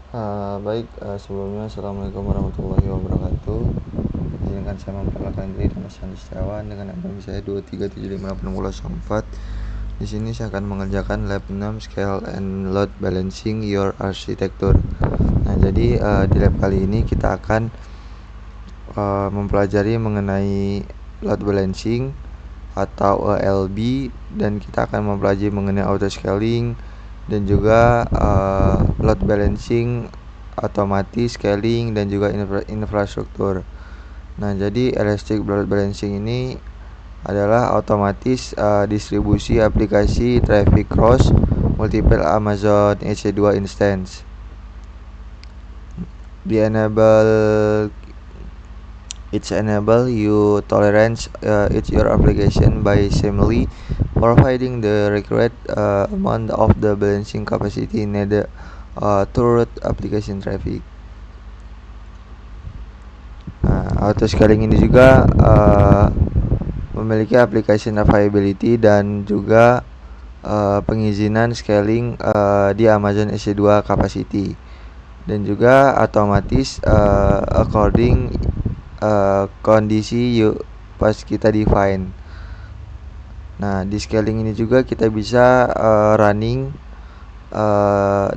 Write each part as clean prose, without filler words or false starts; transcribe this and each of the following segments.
Sebelumnya Assalamualaikum warahmatullahi wabarakatuh. Izinkan saya memperkenalkan diri, nama saya Andi Setiawan dengan NPM saya 2375864. Di sini saya akan mengerjakan lab 6 Scale and Load Balancing Your Architecture. Nah, jadi di lab kali ini kita akan mempelajari mengenai load balancing atau LB, dan kita akan mempelajari mengenai auto scaling dan juga load balancing otomatis, scaling, dan juga infrastruktur. Nah, jadi elastic load balancing ini adalah otomatis distribusi aplikasi traffic cross multiple Amazon EC2 instance. It's enable you tolerance each your application by seamlessly providing the required amount of the balancing capacity needed to route application traffic. Auto scaling ini juga memiliki application availability dan juga pengizinan scaling di Amazon EC2 capacity, dan juga otomatis according kondisi pas kita define. Nah, di scaling ini juga kita bisa running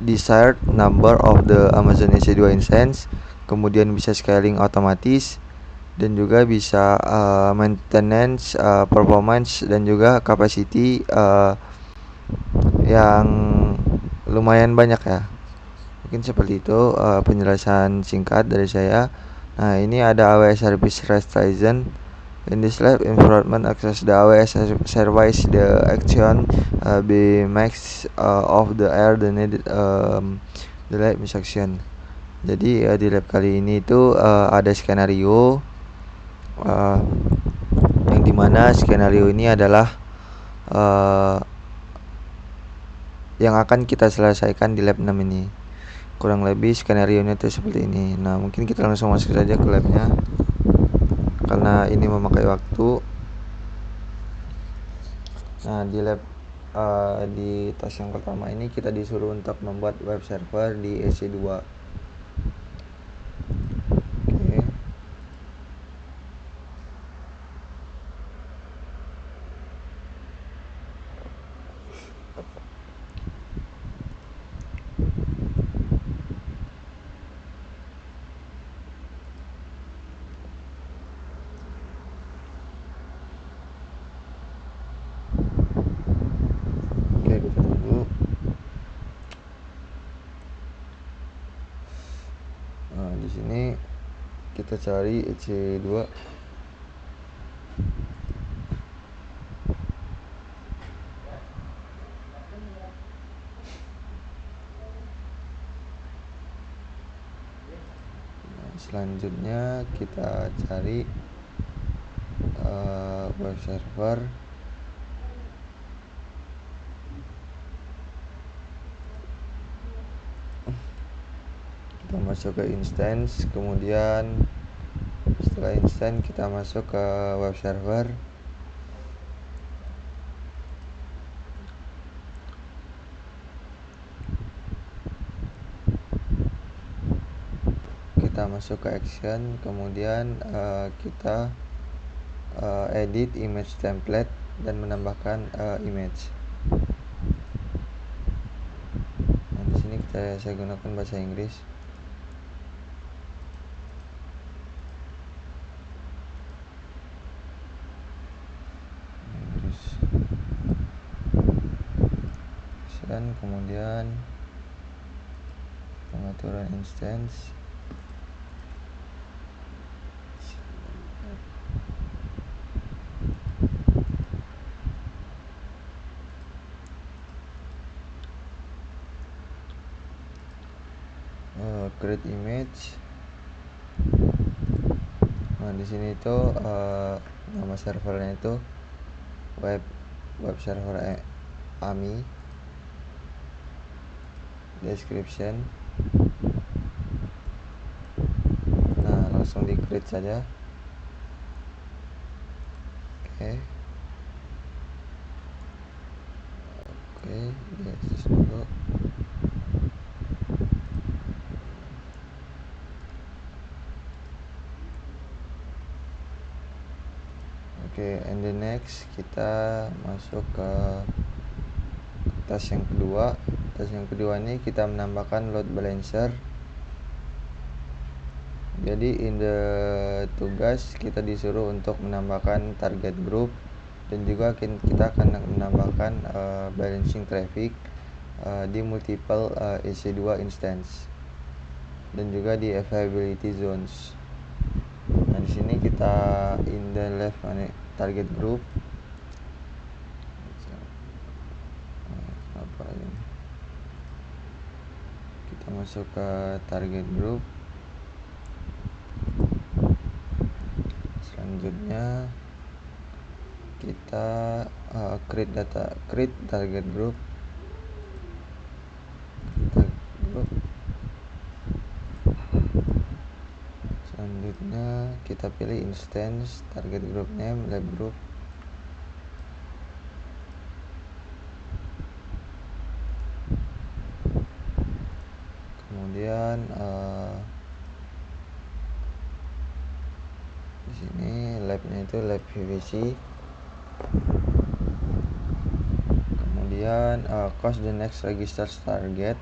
desired number of the Amazon EC2 instance, kemudian bisa scaling otomatis, dan juga bisa maintenance, performance, dan juga capacity yang lumayan banyak ya. Mungkin seperti itu penjelasan singkat dari saya. Nah, ini ada AWS Service REST Tizen. In this lab environment access the AWS service the action be max of the air the needed the lab section. Jadi di lab kali ini itu ada skenario yang dimana skenario ini adalah yang akan kita selesaikan di lab 6 ini. Kurang lebih skenario nya itu seperti ini. Nah, mungkin kita langsung masuk saja ke labnya karena ini memakai waktu. Nah, di lab di task yang pertama ini kita disuruh untuk membuat web server di EC2. Oke. Oke, kita tunggu. Nah, di sini kita cari EC2. Nah, selanjutnya kita cari web server. Kita masuk ke instance, kemudian setelah instance kita masuk ke web server. Kita masuk ke action, kemudian kita edit image template dan menambahkan image. Nah, di sini saya gunakan bahasa Inggris. Dan kemudian pengaturan instance. Create image. Nah, di sini itu nama servernya itu web server AMI. Description. Nah, langsung di create saja. Oke, di akses dulu. And the next kita masuk ke task yang kedua. Task yang kedua ini kita menambahkan load balancer. Jadi in the tugas kita disuruh untuk menambahkan target group, dan juga kita akan menambahkan balancing traffic di multiple EC2 instance dan juga di availability zones. Nah, di sini kita in the left target group. Kita masuk ke target group. Selanjutnya kita create target group. Selanjutnya kita pilih instance, target group name, lab group. Kemudian di sini labnya itu lab VVC. Kemudian cost the next register target.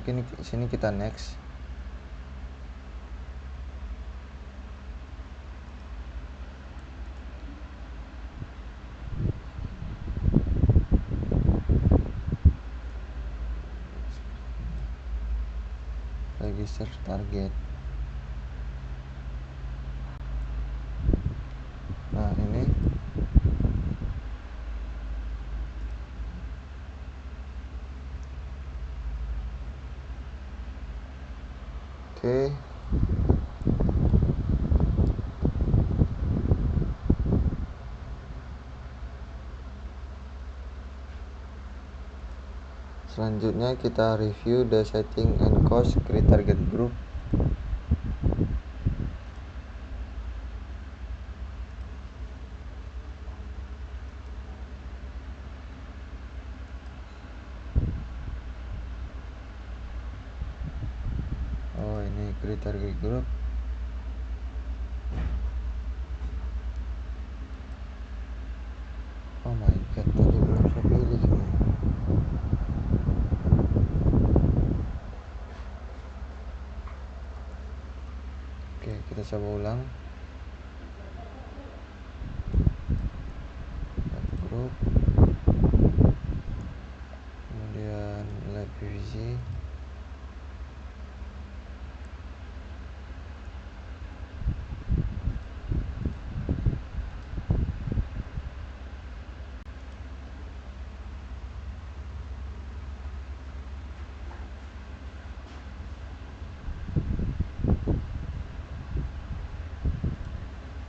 Mungkin di sini kita next. Register target. Nah, ini oke. Selanjutnya kita review the setting and cost create target group. Oh, ini create target group. Oh my god, tadi belum saya pilih. Oke, kita coba ulang. Group, kemudian lab PVC.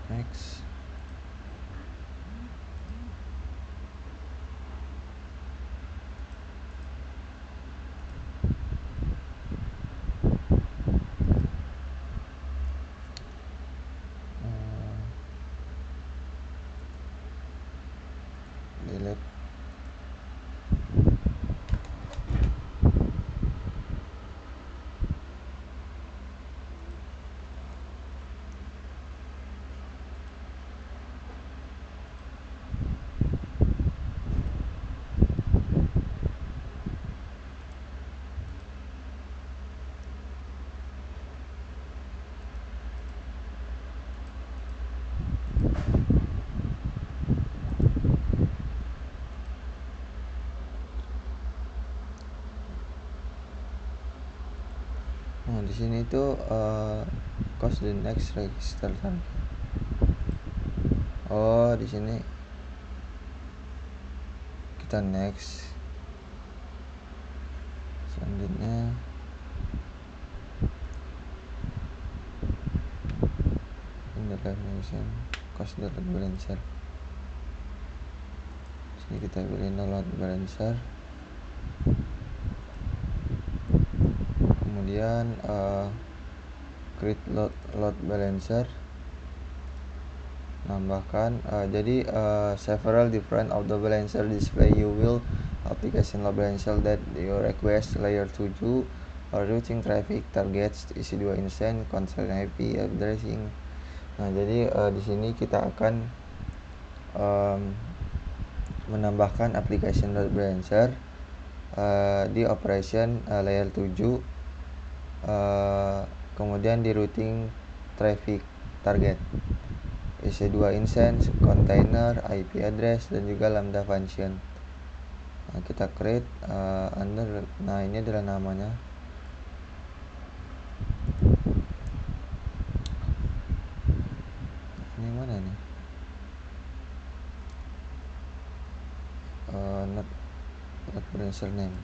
Next. Delete. Nah, di sini itu cost the next register target. Oh, di sini kita next. Selanjutnya in the dimension cost the load balancer. Sini kita pilih no load balancer. kemudian create load balancer, nambahkan jadi several different of the balancer display you will application load balancer that you request layer 7 or routing traffic targets isi 2 instance concern IP addressing. Nah, jadi di sini kita akan menambahkan application load balancer di operation layer 7, kemudian di routing traffic target isi 2 instance, container, IP address, dan juga lambda function. Nah, kita create under, nah ini adalah namanya. Ini mana nih? Not balancer name.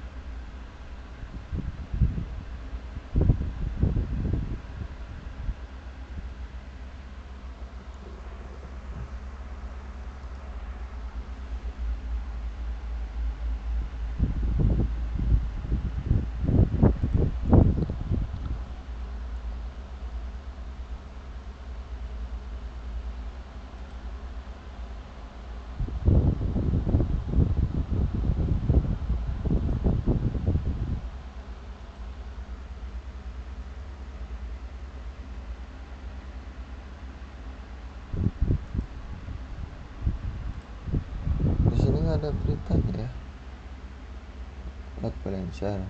Di sini nggak ada beritanya ya. Load balancer,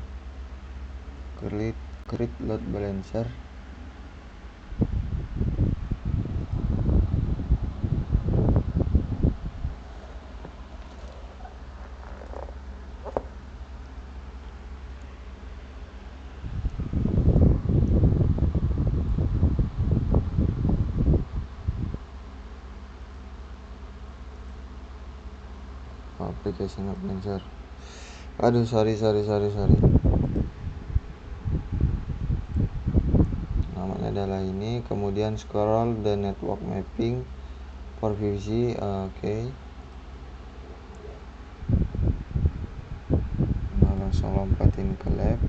create load balancer. Application load balancer. Aduh, sorry. Namanya adalah ini. Kemudian scroll the network mapping for VPC. Oke. Nah, langsung lompatin ke lab.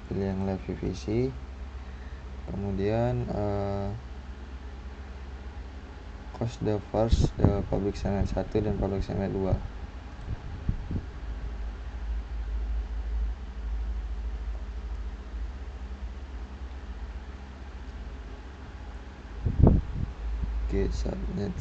Pilih yang lab VPC. Kemudian cause the first, the public subnet 1 dan public subnet 2. Oke, subnet.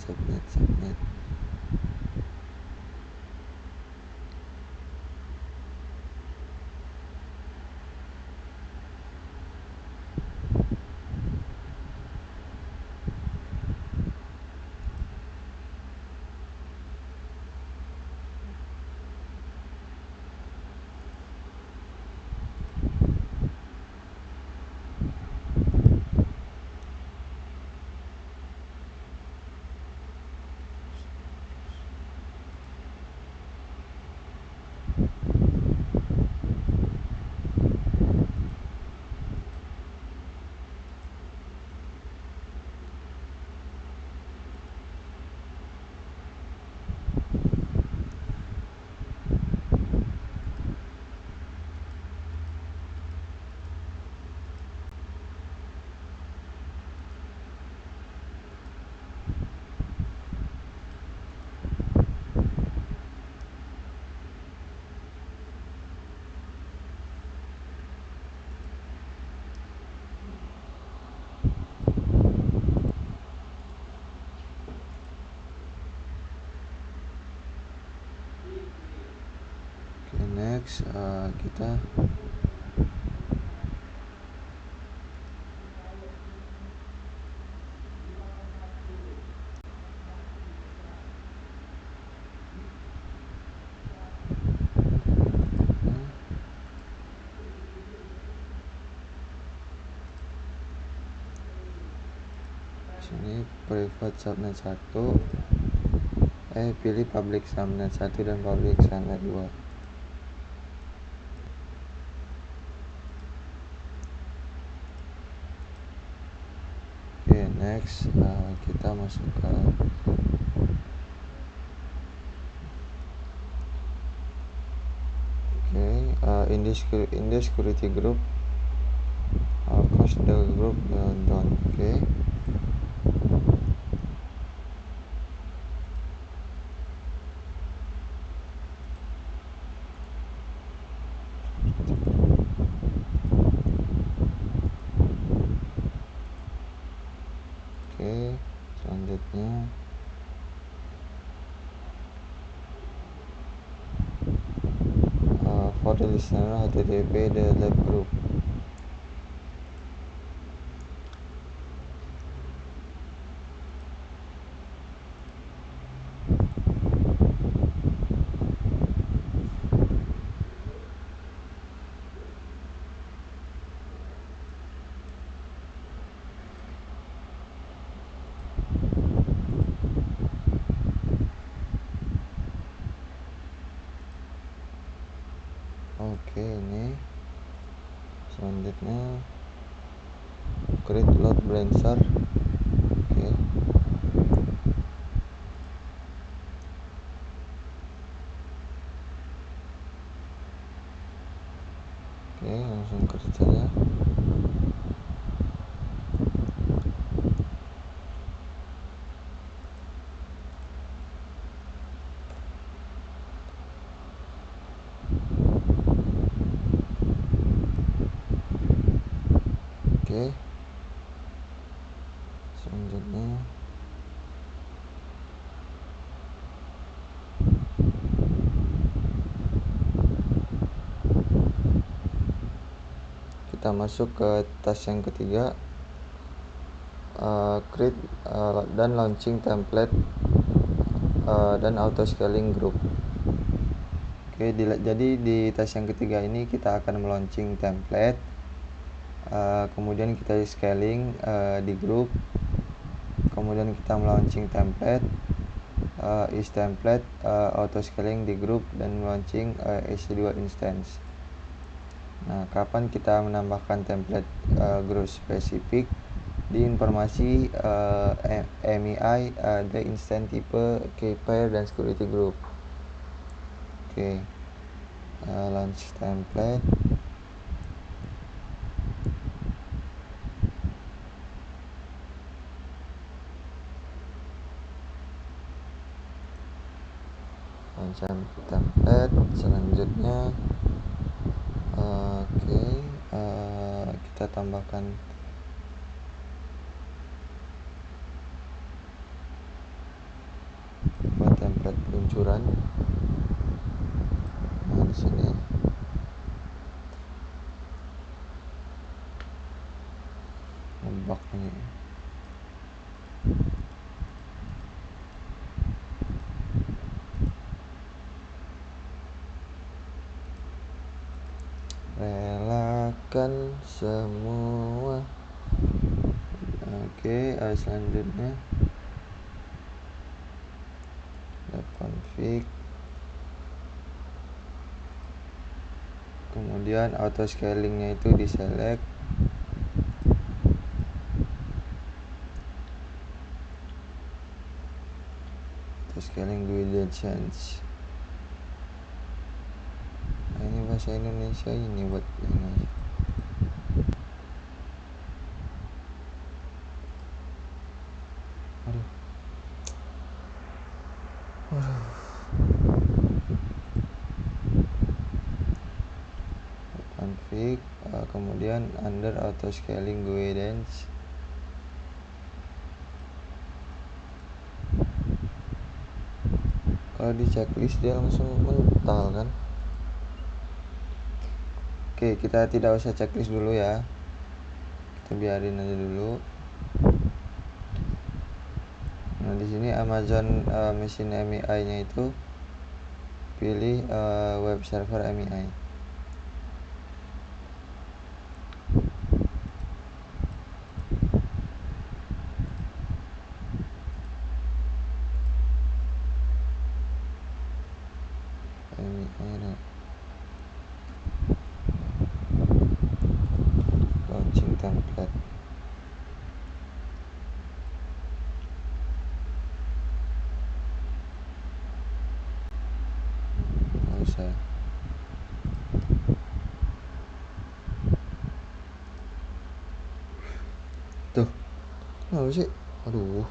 Oke, next kita sini private subnet 1, pilih public subnet 1 dan public subnet 2. Oke, next kita masuk ke in the security group push the group down. Oke. Oke, selanjutnya for the listener http the lab group. Oke, ini selanjutnya create load balancer. Oke. Oke, langsung kerjanya. Oke, selanjutnya kita masuk ke task yang ketiga, create dan launching template dan auto scaling group. Oke, jadi di task yang ketiga ini kita akan melaunching template, kemudian kita scaling di grup, kemudian kita melaunching template, is template, auto scaling di grup, dan launching EC2 instance. Nah, kapan kita menambahkan template group spesifik? Di informasi MEI ada instance tipe keypair dan security group. Oke, launch template. Launch template. Selanjutnya kita tambahkan template peluncuran. Nah, di sini ngebug ini. Relakan semua. Oke, selanjutnya lab config, kemudian auto scalingnya itu di select, auto scaling with change. Nah, ini bahasa Indonesia ini buat ini. Config, kemudian under auto scaling guidance, kalau di checklist dia langsung mental kan. Oke, kita tidak usah checklist dulu ya, kita biarin aja dulu. Nah, di sini Amazon Machine MEI-nya itu pilih web server MEI. Launching template. Nggak usah. Apa sih? Aduh.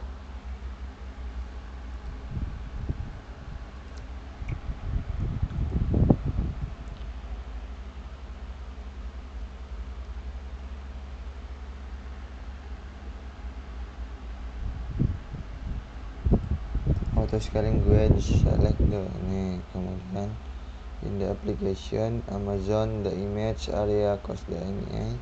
Auto scaling wedge, select the nih, kemudian in the application Amazon the image area cost the MI.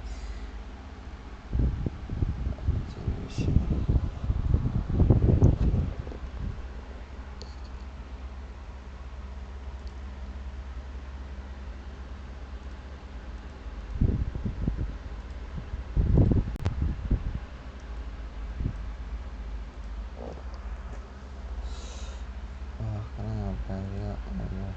Kenapa ya Allah.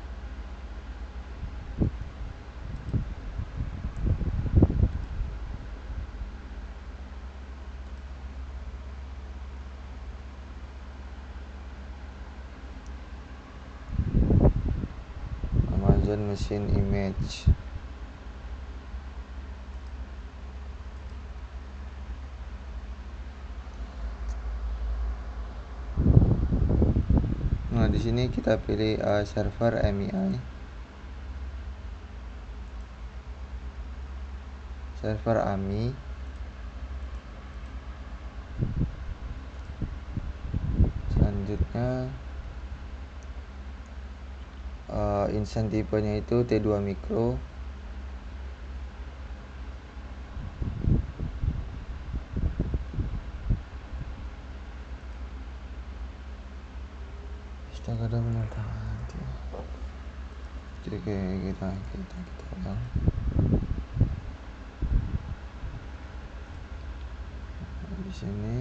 Amazon machine image. Nah, di sini kita pilih server MII. Server AMI. Selanjutnya insan tipenya itu T2 micro. Astaga, ada menandakan. Jadi kita ulang. Di sini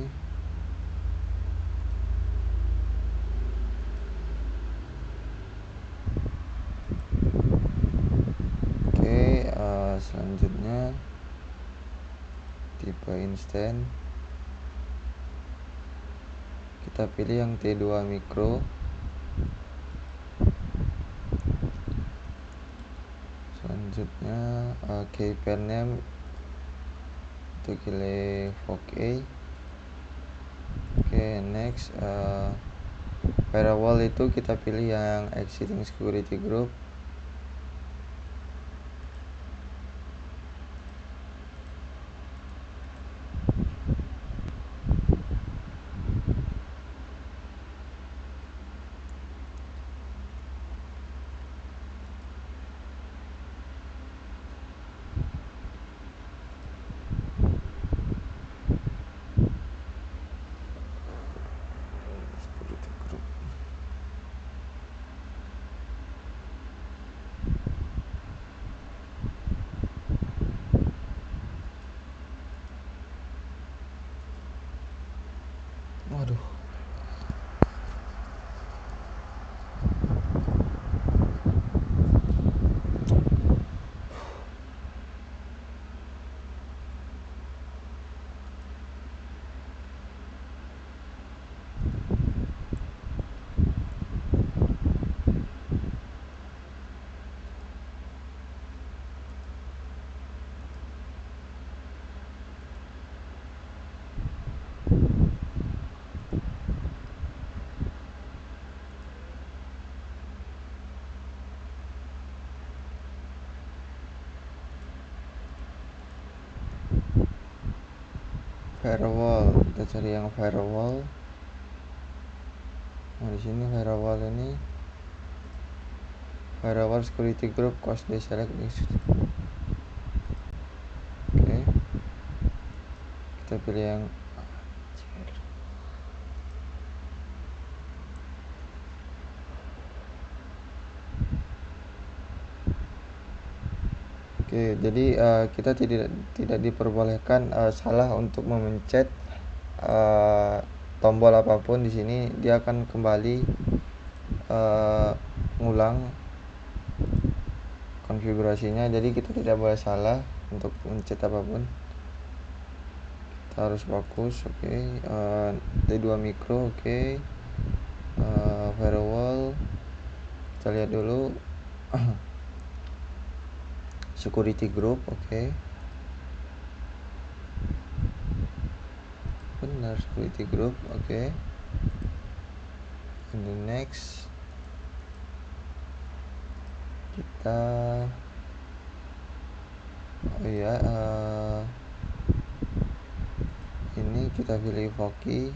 selanjutnya tipe instant, kita pilih yang T2 micro. Selanjutnya key pair name itu pilih Vogue. Oke, next firewall itu kita pilih yang exiting security group. Waduh. Firewall, kita cari yang firewall. Nah, di sini firewall ini firewall security group cost they select this. Oke. Kita pilih yang Oke, jadi kita tidak diperbolehkan salah untuk memencet tombol apapun. Di sini dia akan kembali ngulang konfigurasinya, jadi kita tidak boleh salah untuk mencet apapun. Kita harus fokus. Oke. T2 micro. Oke. Firewall kita lihat dulu. Security group. Oke. Benar. security group. Okay, and the next kita ini kita pilih Voki.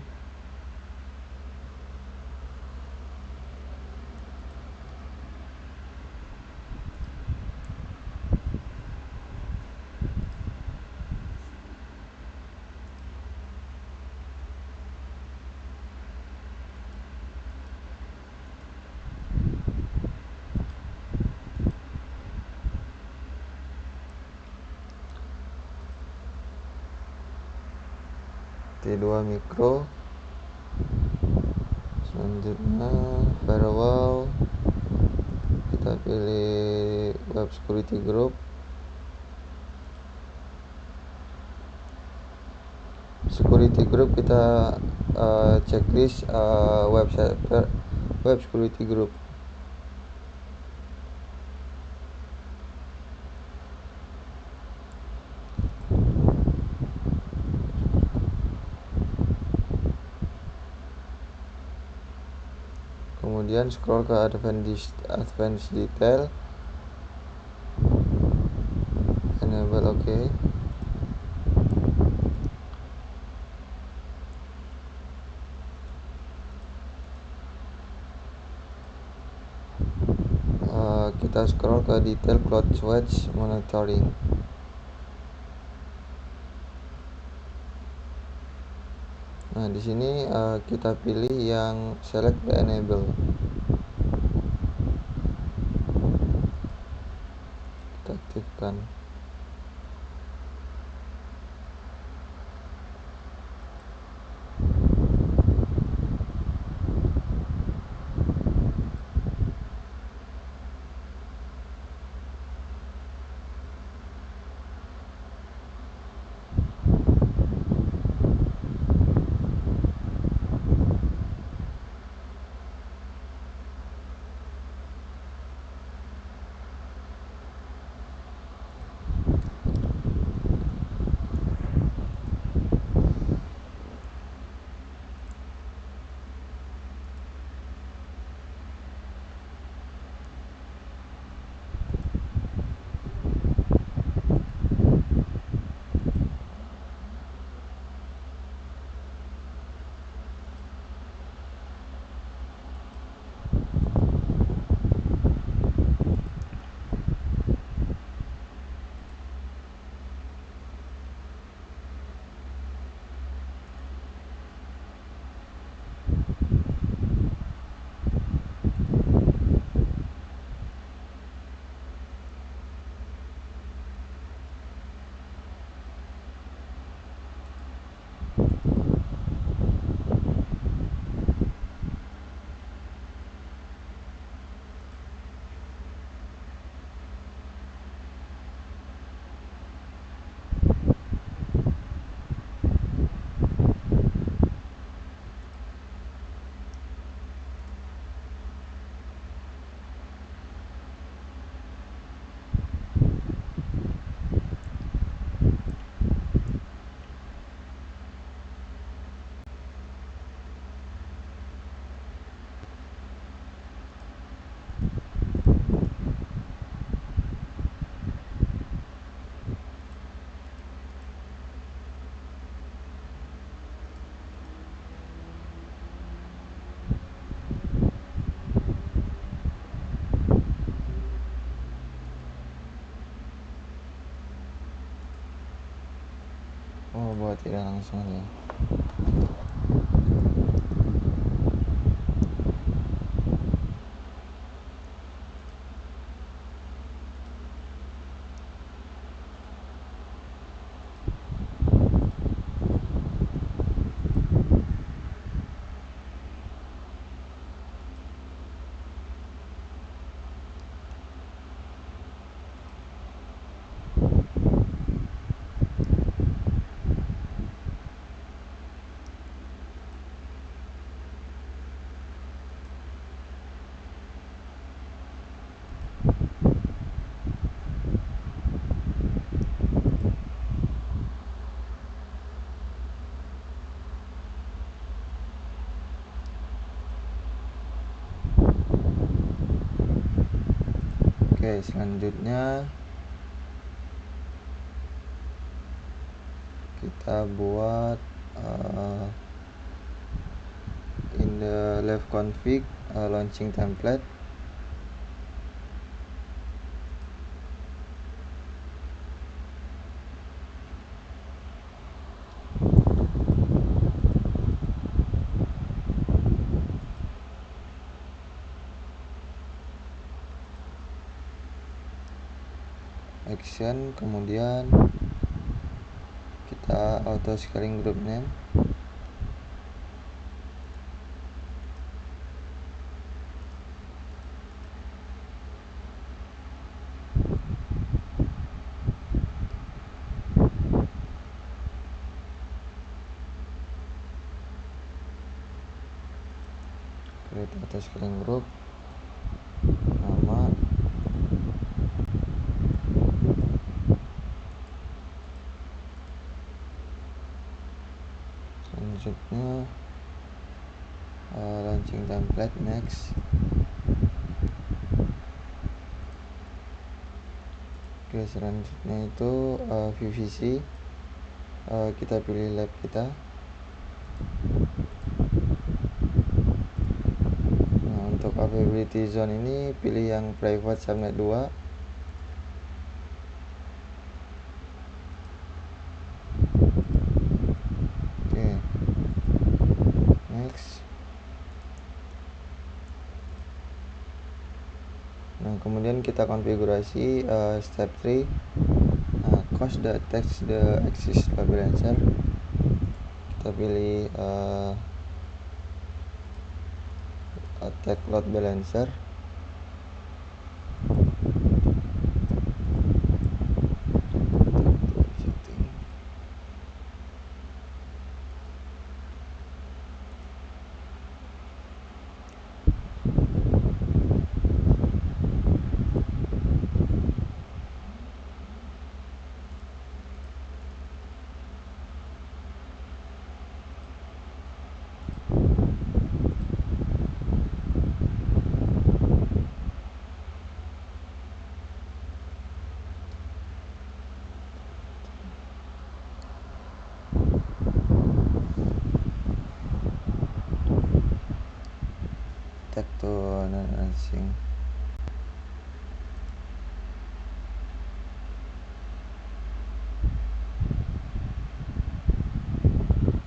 T2 Micro. Selanjutnya firewall, kita pilih web security group. Security group kita checklist web security group. Kemudian scroll ke advanced detail, enable OK. Kita scroll ke detail CloudWatch monitoring. Nah, di sini kita pilih yang select the enable. Kita aktifkan. Bahwa tidak langsung ya. Oke, selanjutnya kita buat in the left config launching template. Action, kemudian kita auto scaling group name. Create auto scaling group, nama, selanjutnya launching template, next. Oke, selanjutnya itu VVC, kita pilih lab kita. Nah, untuk availability zone ini pilih yang private subnet 2. Oke, next. Nah, kemudian kita konfigurasi step 3, cause the text the access load balancer. Kita pilih attack load balancer. Tag to non-async.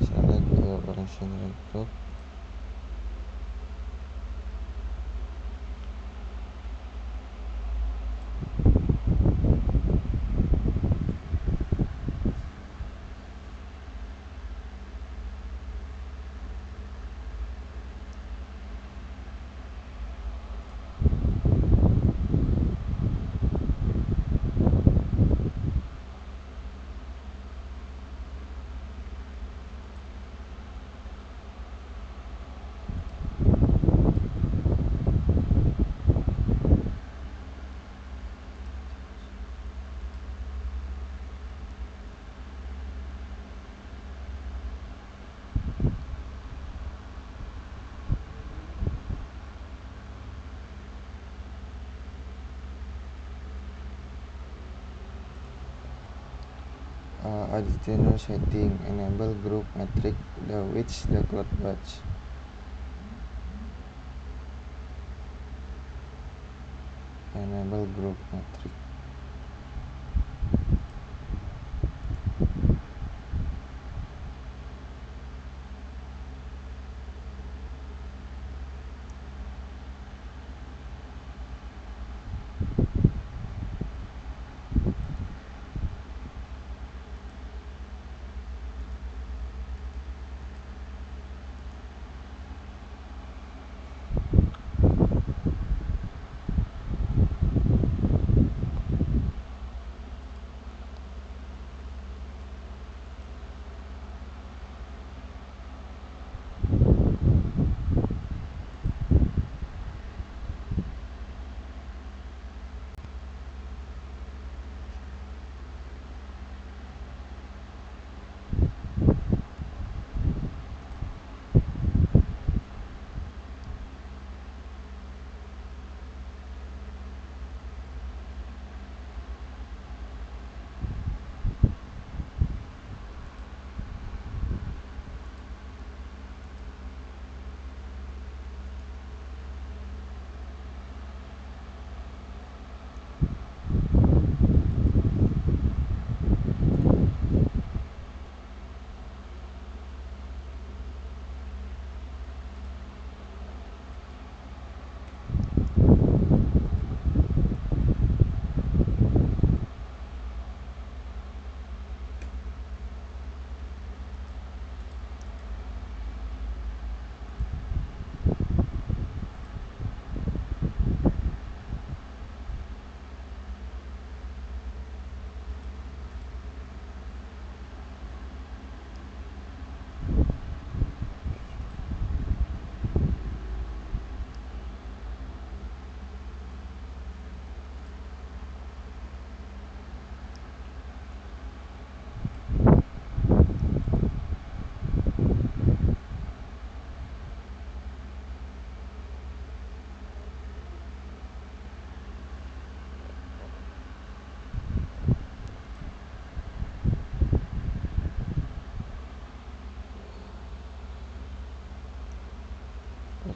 Select the operation group. Additional setting, enable group metric the which the cloud batch. Enable group metric.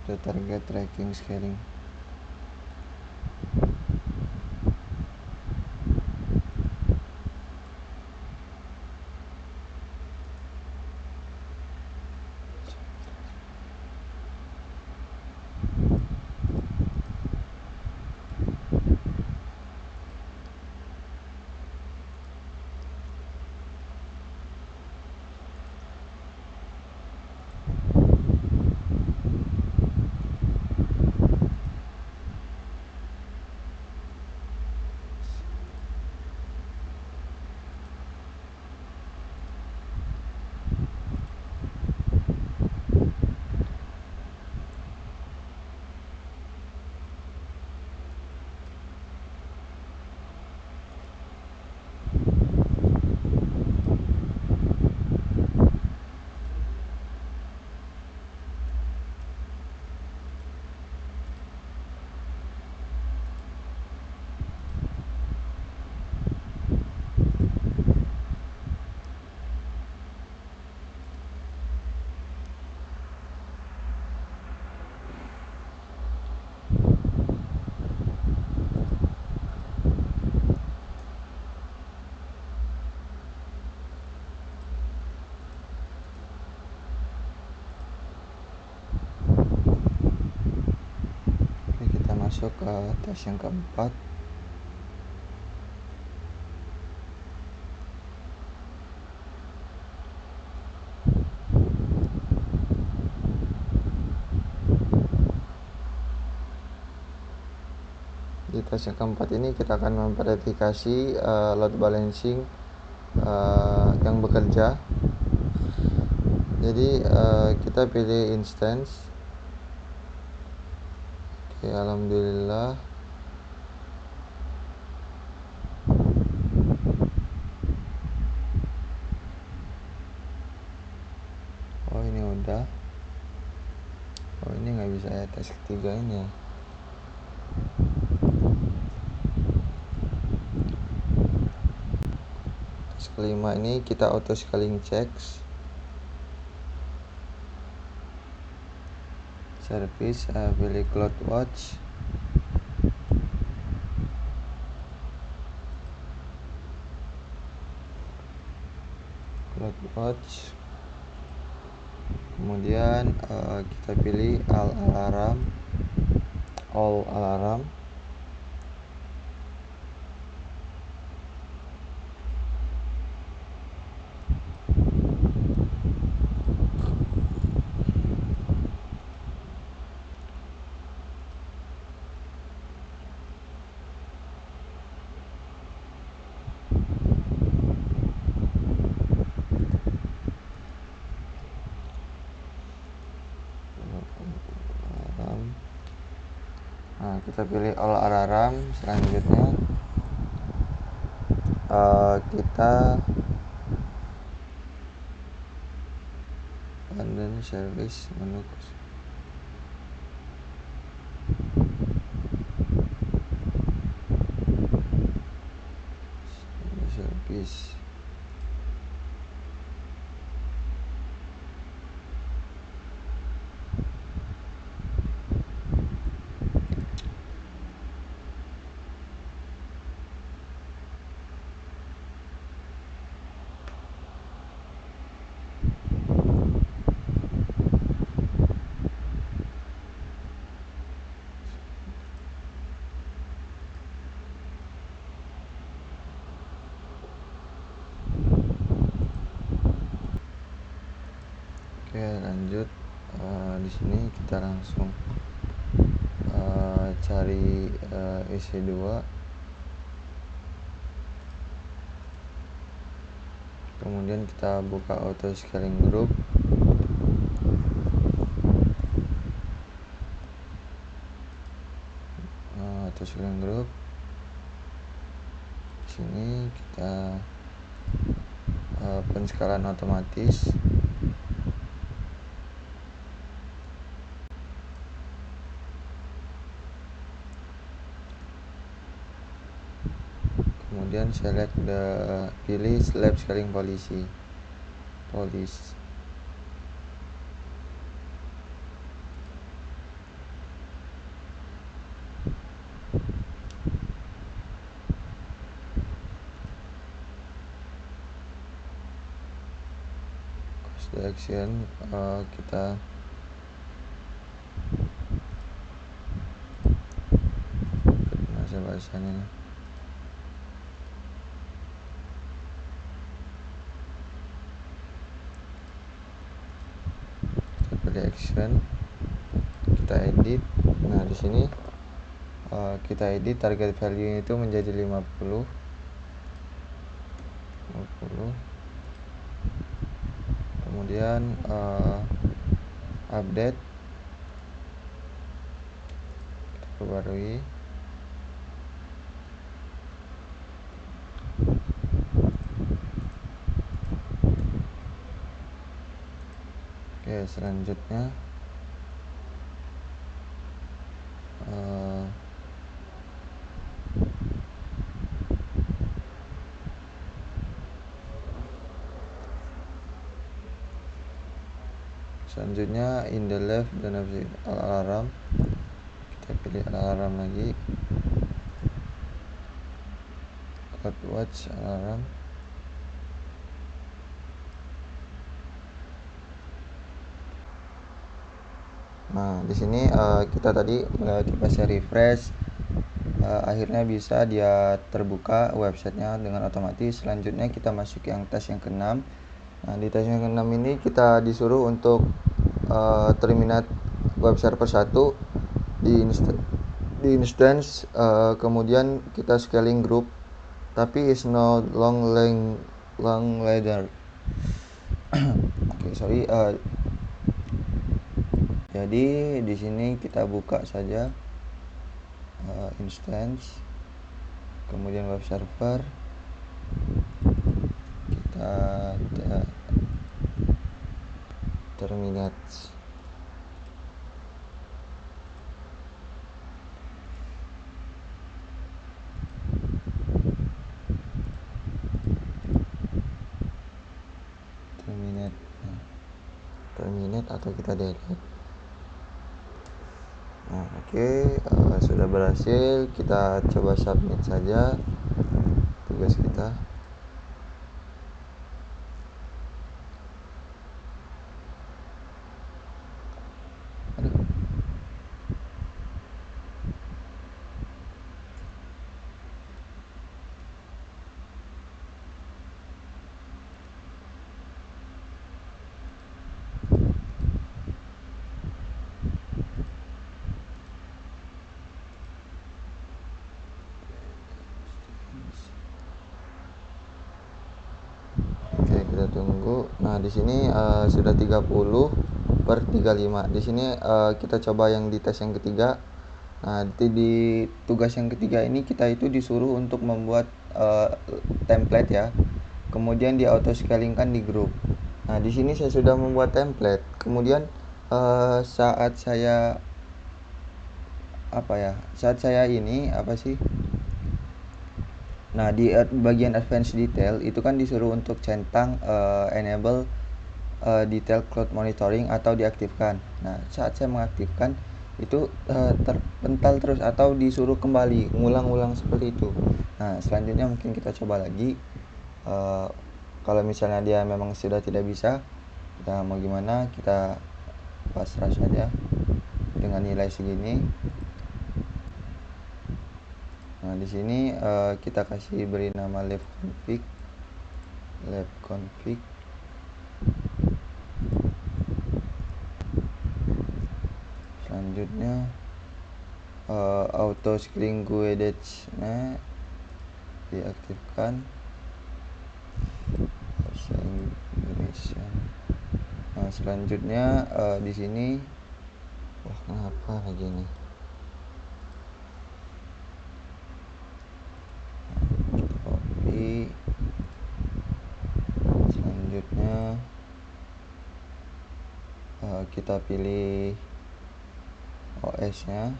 the target tracking scaling. Masuk ke tes yang keempat. Di tes yang keempat ini kita akan memverifikasi load balancing yang bekerja. Jadi kita pilih instance. Oke, alhamdulillah. Oh, ini udah. Oh, ini nggak bisa ya tes ketiga ini ya. Tes kelima ini kita auto scaling checks. Service, pilih CloudWatch. Kemudian kita pilih all alarm. Nah, kita pilih all alarm. Selanjutnya kita abandon service menu service. Oke, lanjut. Di sini kita langsung cari EC2. Kemudian kita buka auto scaling group. Auto scaling group. Di sini kita penskalan otomatis. Kemudian select pilih slab scaling policy. the action. Kita bahasanya kita pilih action, kita edit. Nah di sini kita edit target value itu menjadi 50. Kemudian update, kita perbarui. Oke, selanjutnya in the left dan alarm, kita pilih alarm lagi, watch alarm. Nah di sini kita tadi melewati fase refresh, akhirnya bisa dia terbuka websitenya dengan otomatis. Selanjutnya kita masuk yang tes yang ke-6. Nah di tes yang ke-6 ini kita disuruh untuk terminate web server 1 di instance, kemudian kita scaling group, tapi is no long ladder. Oke, sorry. Jadi di sini kita buka saja instance, kemudian web server, kita terminate. Terminate atau kita delete. Nah, oke, sudah berhasil. Kita coba submit saja tugas kita. Oke, kita tunggu. Nah, di sini sudah 30/35. Di sini kita coba yang di tes yang ketiga. Nah, di tugas yang ketiga ini kita itu disuruh untuk membuat template ya. Kemudian di auto scalingkan di grup. Nah, di sini saya sudah membuat template. Kemudian saat saya ini Nah, di bagian advanced detail itu kan disuruh untuk centang enable detail cloud monitoring atau diaktifkan. Nah, saat saya mengaktifkan itu terpental terus atau disuruh kembali ngulang-ulang seperti itu. Nah, selanjutnya mungkin kita coba lagi. Kalau misalnya dia memang sudah tidak bisa, kita mau gimana, kita pasrah saja dengan nilai segini. Nah, di sini kita kasih beri nama lab config. Selanjutnya auto scaling guidance-nya diaktifkan bahasa Indonesia. Nah, selanjutnya di sini kenapa lagi nih? Selanjutnya kita pilih OS nya.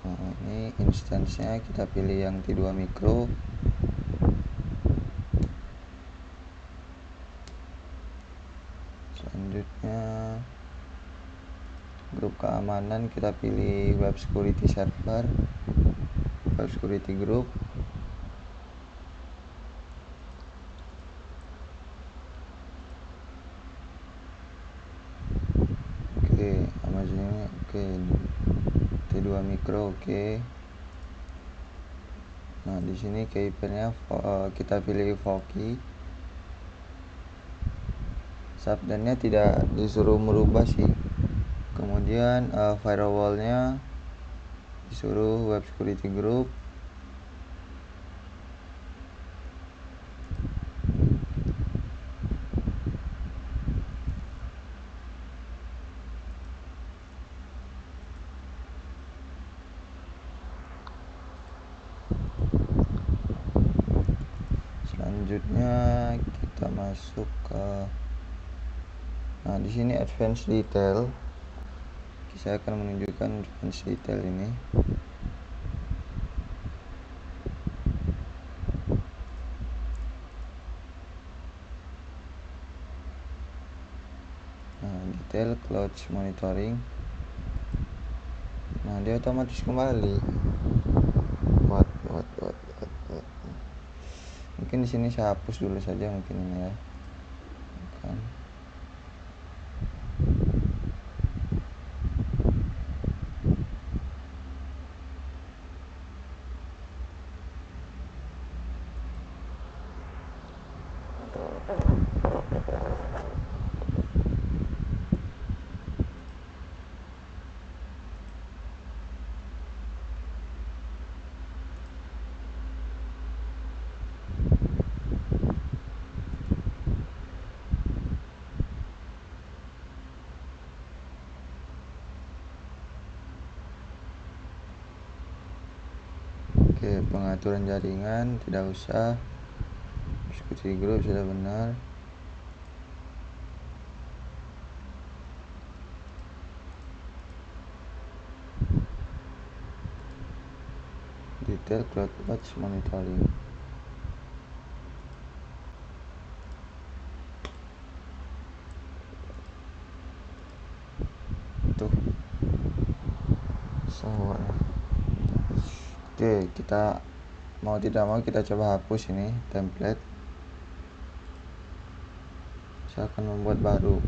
Nah, ini instance-nya kita pilih yang T2 micro. Selanjutnya grup keamanan kita pilih web security server, web security group. Oke, Amazon ini oke. T2 Micro oke. Nah, di sini keypairnya kita pilih Voki. Subdomainnya tidak disuruh merubah sih. Kemudian firewallnya disuruh web security group. Selanjutnya kita masuk ke, nah di sini advanced detail. Saya akan menunjukkan advanced detail ini. Nah, detail cloud monitoring. Nah, dia otomatis kembali. What. Mungkin di sini saya hapus dulu saja mungkin ini ya. Kan. Oke, pengaturan jaringan tidak usah. Security group sudah benar. Detail cloud monitoring. Tuh. Semua. Oke, kita mau tidak mau kita coba hapus ini template. Saya akan membuat baru.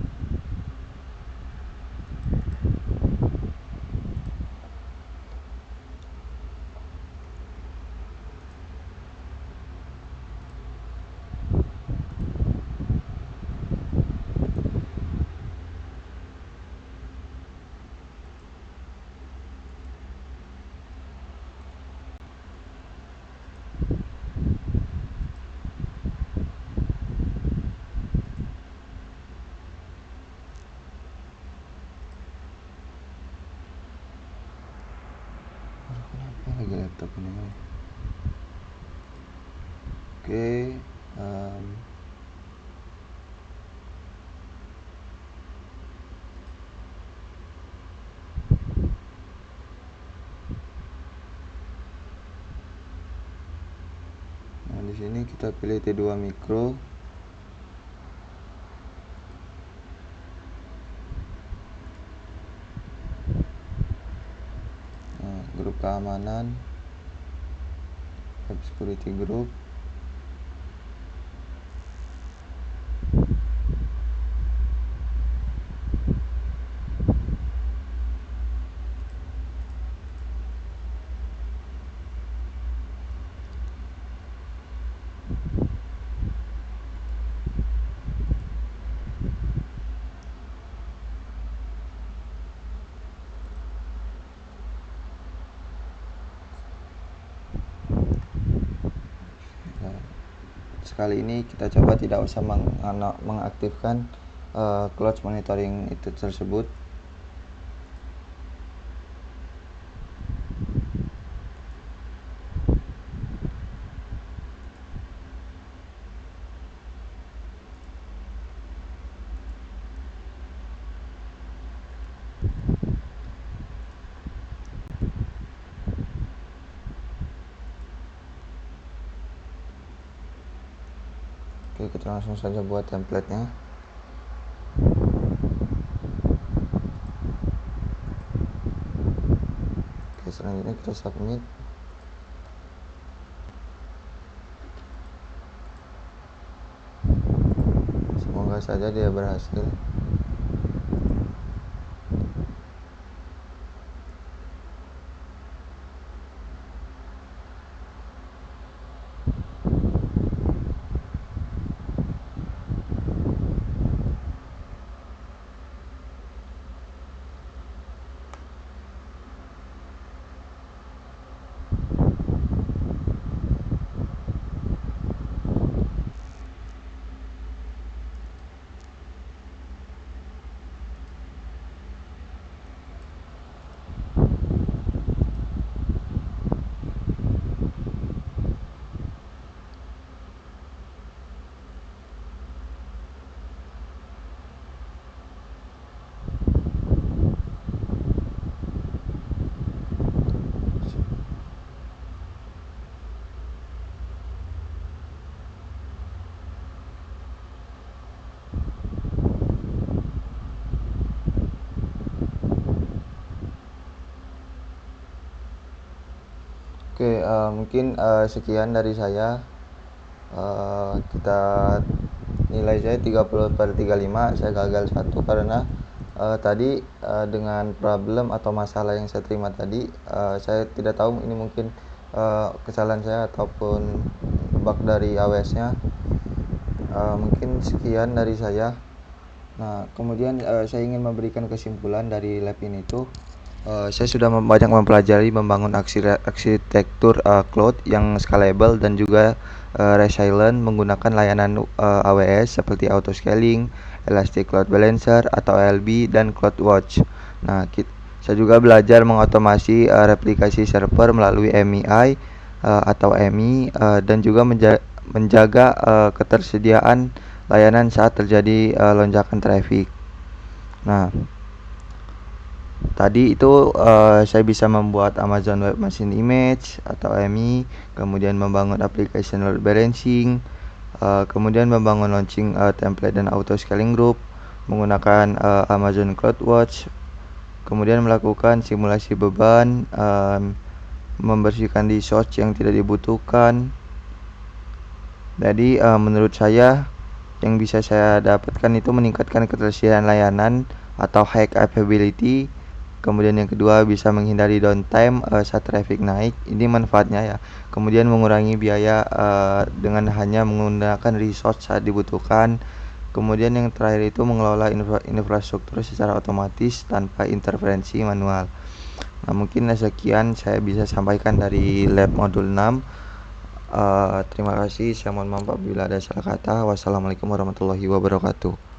Lagi laptop ini. Oke, nah di sini kita pilih T2 Micro. Nah, grup keamanan, web security group. Sekali ini kita coba tidak usah mengaktifkan cloud monitoring itu tersebut. Oke, kita langsung saja buat template-nya. Ini kita submit. Semoga saja dia berhasil. Oke, mungkin sekian dari saya. Kita nilai saya 30/35. Saya gagal satu karena tadi dengan problem atau masalah yang saya terima tadi, saya tidak tahu ini mungkin kesalahan saya ataupun bug dari AWS-nya. Mungkin sekian dari saya. Nah, kemudian saya ingin memberikan kesimpulan dari lab ini tuh. Saya sudah banyak mempelajari membangun arsitektur cloud yang scalable dan juga resilient menggunakan layanan AWS seperti autoscaling, Elastic Load Balancer atau ELB dan CloudWatch. Nah, saya juga belajar mengotomasi replikasi server melalui MEI atau MI dan juga menjaga ketersediaan layanan saat terjadi lonjakan traffic. Nah, tadi itu saya bisa membuat Amazon Web Machine Image atau AMI, kemudian membangun application load balancing, kemudian membangun launching template dan auto scaling group menggunakan Amazon CloudWatch, kemudian melakukan simulasi beban, membersihkan resource yang tidak dibutuhkan. Jadi menurut saya yang bisa saya dapatkan itu meningkatkan ketersediaan layanan atau high capability. Kemudian yang kedua bisa menghindari downtime saat traffic naik. Ini manfaatnya ya. Kemudian mengurangi biaya dengan hanya menggunakan resource saat dibutuhkan. Kemudian yang terakhir itu mengelola infrastruktur secara otomatis tanpa intervensi manual. Nah, mungkin sekian saya bisa sampaikan dari lab modul 6. Terima kasih. Saya mohon maaf apabila ada salah kata. Wassalamualaikum warahmatullahi wabarakatuh.